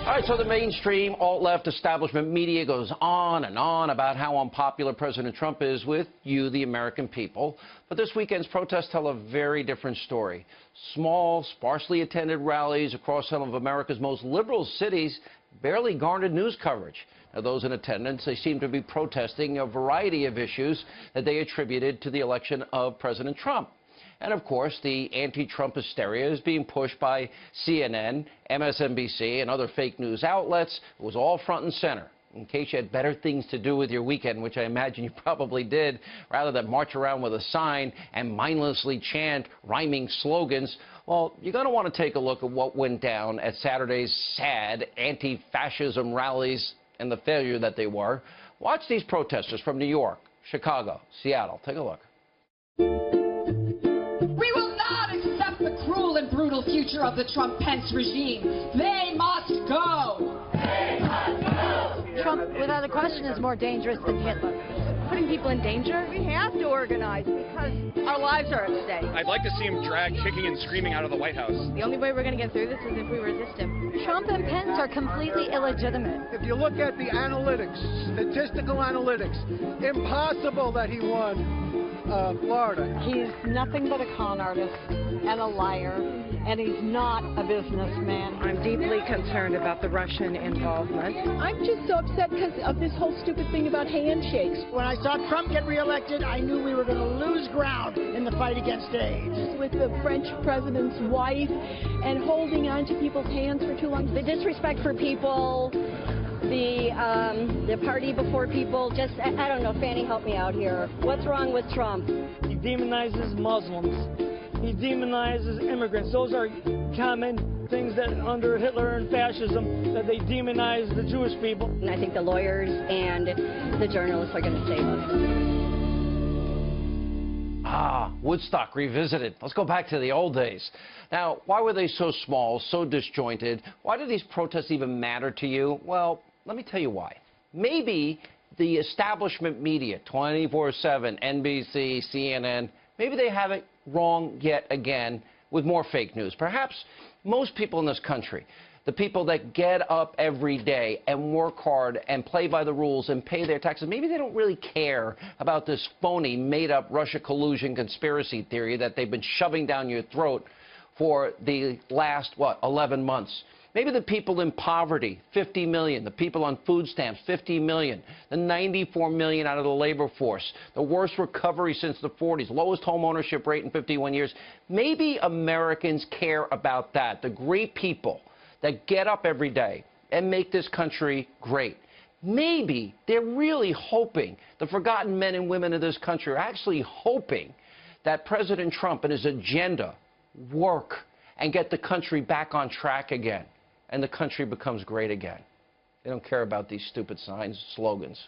All right, so the mainstream alt-left establishment media goes on and on about how unpopular President Trump is with you, the American people. But this weekend's protests tell a very different story. Small, sparsely attended rallies across some of America's most liberal cities barely garnered news coverage. Now, those in attendance, they seem to be protesting a variety of issues that they attributed to the election of President Trump. And, of course, the anti-Trump hysteria is being pushed by CNN, MSNBC, and other fake news outlets. It was all front and center. In case you had better things to do with your weekend, which I imagine you probably did, rather than march around with a sign and mindlessly chant rhyming slogans, well, you're going to want to take a look at what went down at Saturday's sad anti-fascism rallies and the failure that they were. Watch these protesters from New York, Chicago, Seattle. Take a look. We will not accept the cruel and brutal future of the Trump-Pence regime. They must go. They must go. Trump, without a question, is more dangerous than Hitler. Putting people in danger? We have to organize because our lives are at stake. I'd like to see him drag kicking and screaming out of the White House. The only way we're going to get through this is if we resist him. Trump and Pence are completely illegitimate. If you look at the analytics, statistical analytics, impossible that he won Florida. He's nothing but a con artist and a liar, and he's not a businessman. I'm deeply concerned about the Russian involvement. I'm just so upset because of this whole stupid thing about handshakes. When I saw Trump get reelected, I knew we were going to lose ground in the fight against AIDS. With the French president's wife and holding on to people's hands for too long. The disrespect for people, the party before people, just, I don't know, Fanny, help me out here. What's wrong with Trump? He demonizes Muslims. He demonizes immigrants. Those are common things that under Hitler and fascism, that they demonize the Jewish people. And I think the lawyers and the journalists are going to save us. Woodstock revisited. Let's go back to the old days. Now, why were they so small, so disjointed? Why do these protests even matter to you? Well, let me tell you why. Maybe the establishment media, 24/7, NBC, CNN, maybe they have it wrong yet again with more fake news. Perhaps most people in this country, the people that get up every day and work hard and play by the rules and pay their taxes, maybe they don't really care about this phony, made-up Russia collusion conspiracy theory that they've been shoving down your throat for the last, 11 months. Maybe the people in poverty, 50 million. The people on food stamps, 50 million. The 94 million out of the labor force. The worst recovery since the 40s. Lowest home ownership rate in 51 years. Maybe Americans care about that. The great people that get up every day and make this country great. Maybe they're really hoping, the forgotten men and women of this country are actually hoping that President Trump and his agenda work and get the country back on track again, and the country becomes great again. They don't care about these stupid signs, slogans.